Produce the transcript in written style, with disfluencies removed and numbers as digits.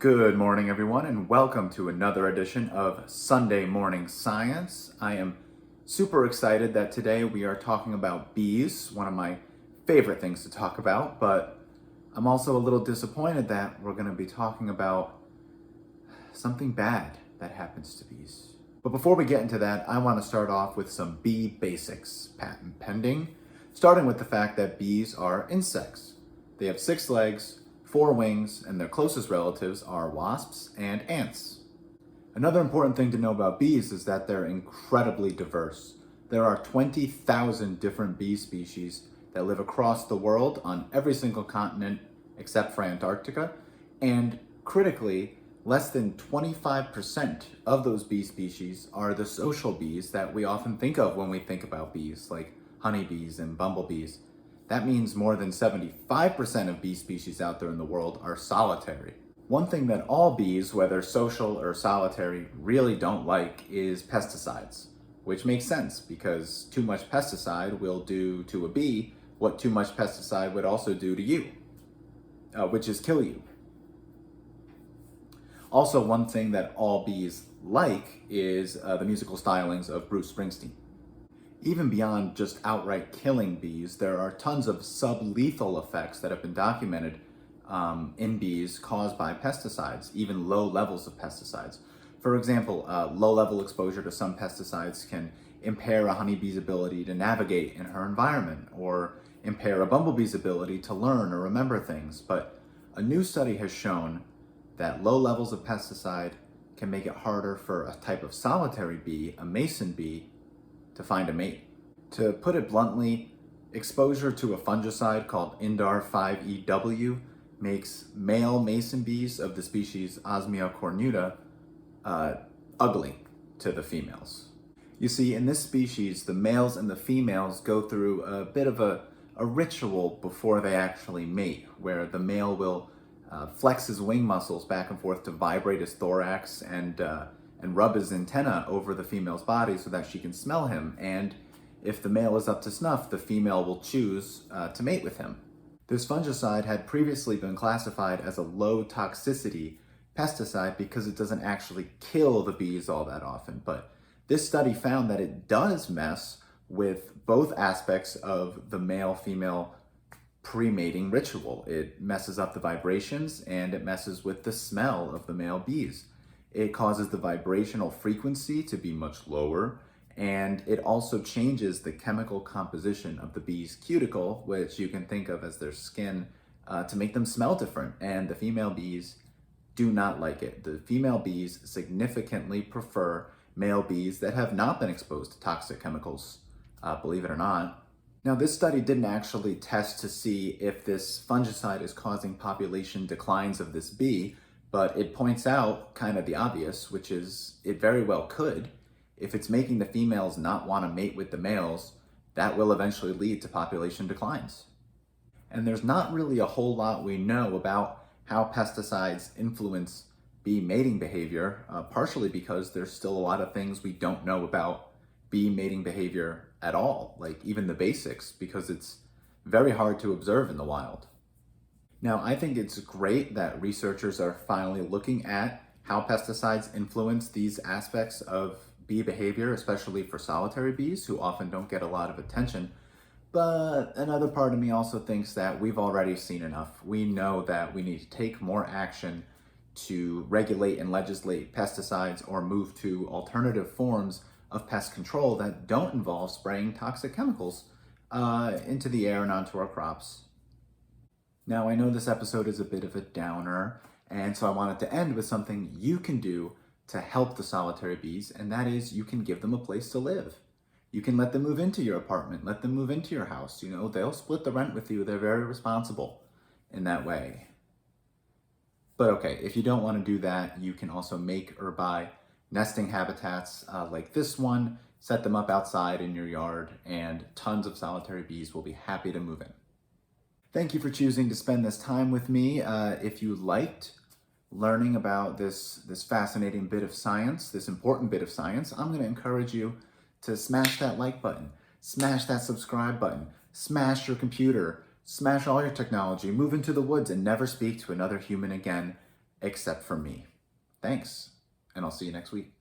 Good morning, everyone, and welcome to another edition of Sunday Morning Science. I am super excited that today we are talking about bees, one of my favorite things to talk about, but I'm also a little disappointed that we're going to be talking about something bad that happens to bees. But before we get into that, I want to start off with some bee basics, patent pending, starting with the fact that bees are insects. They have 6 legs, 4 wings, and their closest relatives are wasps and ants. Another important thing to know about bees is that they're incredibly diverse. There are 20,000 different bee species that live across the world on every single continent except for Antarctica, and critically, less than 25% of those bee species are the social bees that we often think of when we think about bees, like honeybees and bumblebees. That means more than 75% of bee species out there in the world are solitary. One thing that all bees, whether social or solitary, really don't like is pesticides, which makes sense because too much pesticide will do to a bee what too much pesticide would also do to you, which is kill you. Also, one thing that all bees like is the musical stylings of Bruce Springsteen. Even beyond just outright killing bees, there are tons of sublethal effects that have been documented in bees caused by pesticides, even low levels of pesticides. For example, low-level exposure to some pesticides can impair a honeybee's ability to navigate in her environment, or impair a bumblebee's ability to learn or remember things. But a new study has shown that low levels of pesticide can make it harder for a type of solitary bee, a mason bee, to find a mate. To put it bluntly, exposure to a fungicide called Indar 5EW makes male mason bees of the species Osmia cornuta ugly to the females. You see, in this species, the males and the females go through a bit of a ritual before they actually mate, where the male will flex his wing muscles back and forth to vibrate his thorax and rub his antenna over the female's body so that she can smell him. And if the male is up to snuff, the female will choose to mate with him. This fungicide had previously been classified as a low toxicity pesticide because it doesn't actually kill the bees all that often. But this study found that it does mess with both aspects of the male-female pre-mating ritual. It messes up the vibrations and it messes with the smell of the male bees. It causes the vibrational frequency to be much lower, and it also changes the chemical composition of the bee's cuticle, which you can think of as their skin, to make them smell different. And the female bees do not like it. The female bees significantly prefer male bees that have not been exposed to toxic chemicals, believe it or not. Now, this study didn't actually test to see if this fungicide is causing population declines of this bee, but it points out kind of the obvious, which is it very well could. If it's making the females not want to mate with the males, that will eventually lead to population declines. And there's not really a whole lot we know about how pesticides influence bee mating behavior, partially because there's still a lot of things we don't know about bee mating behavior at all, like even the basics, because it's very hard to observe in the wild. Now, I think it's great that researchers are finally looking at how pesticides influence these aspects of bee behavior, especially for solitary bees who often don't get a lot of attention. But another part of me also thinks that we've already seen enough. We know that we need to take more action to regulate and legislate pesticides or move to alternative forms of pest control that don't involve spraying toxic chemicals into the air and onto our crops. Now, I know this episode is a bit of a downer, and so I wanted to end with something you can do to help the solitary bees, and that is you can give them a place to live. You can let them move into your apartment, let them move into your house. You know, they'll split the rent with you. They're very responsible in that way. But okay, if you don't want to do that, you can also make or buy nesting habitats like this one, set them up outside in your yard, and tons of solitary bees will be happy to move in. Thank you for choosing to spend this time with me. If you liked learning about this fascinating bit of science, this important bit of science, I'm going to encourage you to smash that like button, smash that subscribe button, smash your computer, smash all your technology, move into the woods, and never speak to another human again. except for me. Thanks, and I'll see you next week.